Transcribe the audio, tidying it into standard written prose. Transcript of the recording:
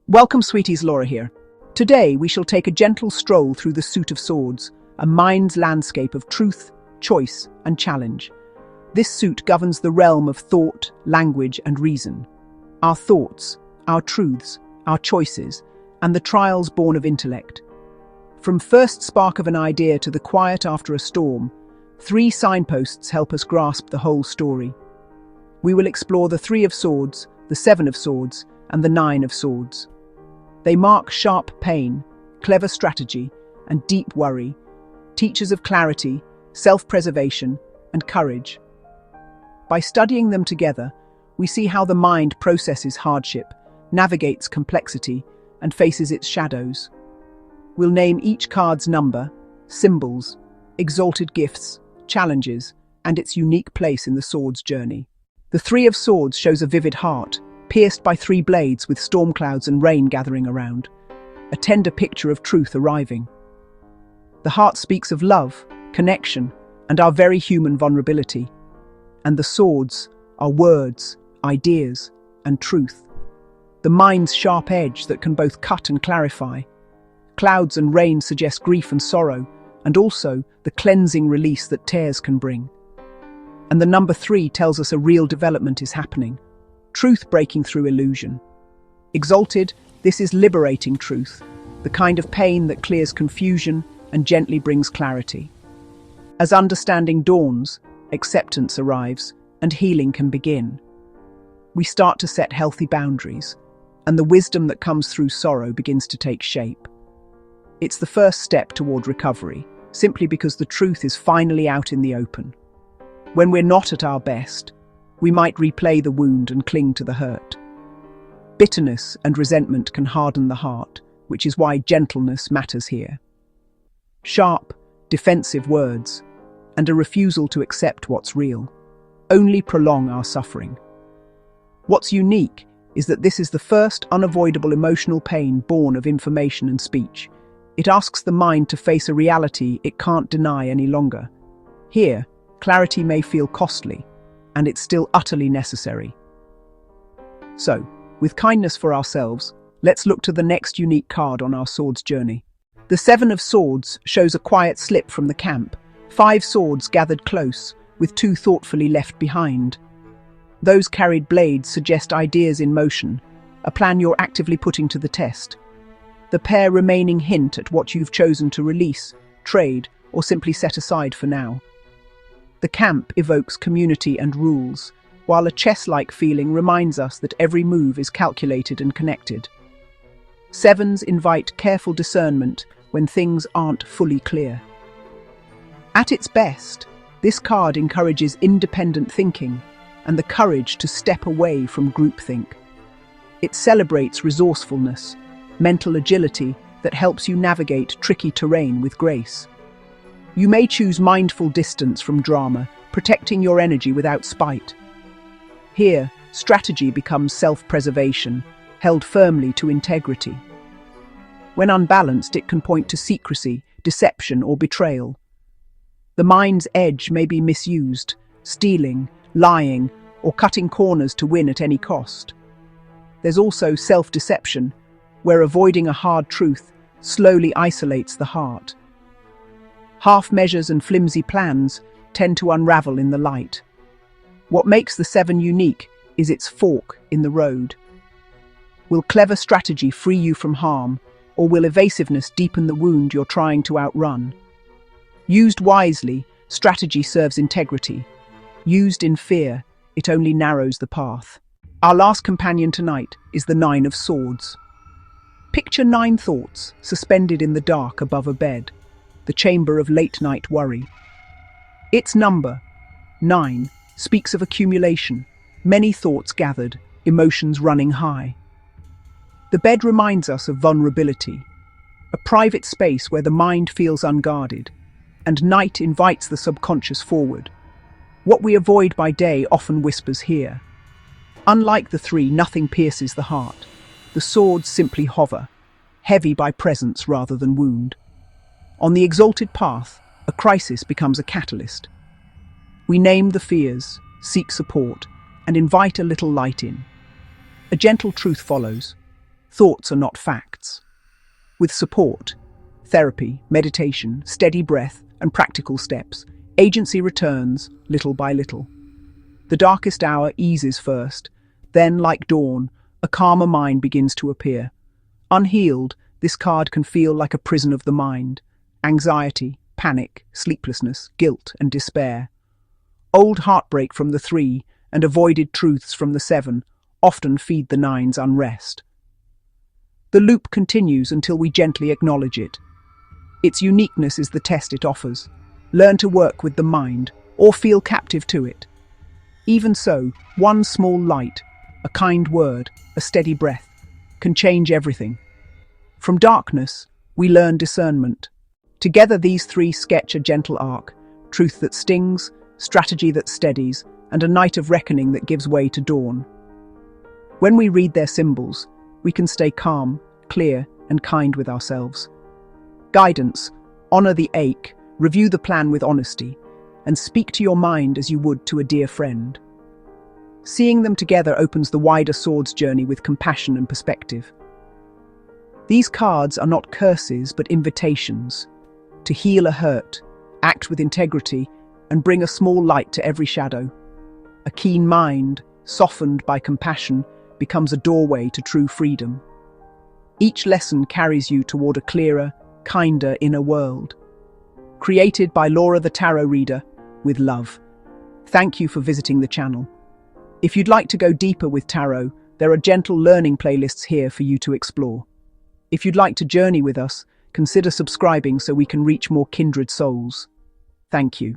Welcome, sweeties, Laura here. Today we shall take a gentle stroll through the suit of swords, a mind's landscape of truth, choice, and challenge. This suit governs the realm of thought, language, and reason. Our thoughts, our truths, our choices, and the trials born of intellect. From first spark of an idea to the quiet after a storm, 3 signposts help us grasp the whole story. We will explore the 3 of Swords, the 7 of Swords, and the 9 of Swords. They mark sharp pain, clever strategy, and deep worry, teachers of clarity, self-preservation, and courage. By studying them together, we see how the mind processes hardship, navigates complexity, and faces its shadows. We'll name each card's number, symbols, exalted gifts, challenges, and its unique place in the sword's journey. The 3 of Swords shows a vivid heart, pierced by 3 blades with storm clouds and rain gathering around, a tender picture of truth arriving. The heart speaks of love, connection, and our very human vulnerability. And the swords are words, ideas, and truth. The mind's sharp edge that can both cut and clarify. Clouds and rain suggest grief and sorrow, and also the cleansing release that tears can bring. And the number 3 tells us a real development is happening. Truth breaking through illusion. Exalted, this is liberating truth, the kind of pain that clears confusion and gently brings clarity. As understanding dawns, acceptance arrives, and healing can begin. We start to set healthy boundaries, and the wisdom that comes through sorrow begins to take shape. It's the first step toward recovery, simply because the truth is finally out in the open. When we're not at our best, we might replay the wound and cling to the hurt. Bitterness and resentment can harden the heart, which is why gentleness matters here. Sharp, defensive words, and a refusal to accept what's real, only prolong our suffering. What's unique is that this is the first unavoidable emotional pain born of information and speech. It asks the mind to face a reality it can't deny any longer. Here, clarity may feel costly, and it's still utterly necessary. So, with kindness for ourselves, let's look to the next unique card on our sword's journey. The 7 of Swords shows a quiet slip from the camp, 5 swords gathered close, with 2 thoughtfully left behind. Those carried blades suggest ideas in motion, a plan you're actively putting to the test. The pair remaining hint at what you've chosen to release, trade, or simply set aside for now. The camp evokes community and rules, while a chess-like feeling reminds us that every move is calculated and connected. 7s invite careful discernment when things aren't fully clear. At its best, this card encourages independent thinking and the courage to step away from groupthink. It celebrates resourcefulness, mental agility that helps you navigate tricky terrain with grace. You may choose mindful distance from drama, protecting your energy without spite. Here, strategy becomes self-preservation, held firmly to integrity. When unbalanced, it can point to secrecy, deception, or betrayal. The mind's edge may be misused, stealing, lying, or cutting corners to win at any cost. There's also self-deception, where avoiding a hard truth slowly isolates the heart. Half measures and flimsy plans tend to unravel in the light. What makes the 7 unique is its fork in the road. Will clever strategy free you from harm, or will evasiveness deepen the wound you're trying to outrun? Used wisely, strategy serves integrity. Used in fear, it only narrows the path. Our last companion tonight is the 9 of Swords. Picture 9 thoughts suspended in the dark above a bed, the chamber of late-night worry. Its number, 9, speaks of accumulation, many thoughts gathered, emotions running high. The bed reminds us of vulnerability, a private space where the mind feels unguarded, and night invites the subconscious forward. What we avoid by day often whispers here. Unlike the 3, nothing pierces the heart. The swords simply hover, heavy by presence rather than wound. On the exalted path, a crisis becomes a catalyst. We name the fears, seek support, and invite a little light in. A gentle truth follows. Thoughts are not facts. With support, therapy, meditation, steady breath, and practical steps, agency returns little by little. The darkest hour eases first, then, like dawn, a calmer mind begins to appear. Unhealed, this card can feel like a prison of the mind. Anxiety, panic, sleeplessness, guilt, and despair. Old heartbreak from the 3 and avoided truths from the 7 often feed the 9's unrest. The loop continues until we gently acknowledge it. Its uniqueness is the test it offers. Learn to work with the mind, or feel captive to it. Even so, one small light, a kind word, a steady breath, can change everything. From darkness, we learn discernment. Together these 3 sketch a gentle arc, truth that stings, strategy that steadies, and a night of reckoning that gives way to dawn. When we read their symbols, we can stay calm, clear, and kind with ourselves. Guidance: honor the ache, review the plan with honesty, and speak to your mind as you would to a dear friend. Seeing them together opens the wider swords journey with compassion and perspective. These cards are not curses but invitations to heal a hurt, act with integrity, and bring a small light to every shadow. A keen mind, softened by compassion, becomes a doorway to true freedom. Each lesson carries you toward a clearer, kinder inner world. Created by Laura the Tarot Reader, with love. Thank you for visiting the channel. If you'd like to go deeper with tarot, there are gentle learning playlists here for you to explore. If you'd like to journey with us, consider subscribing so we can reach more kindred souls. Thank you.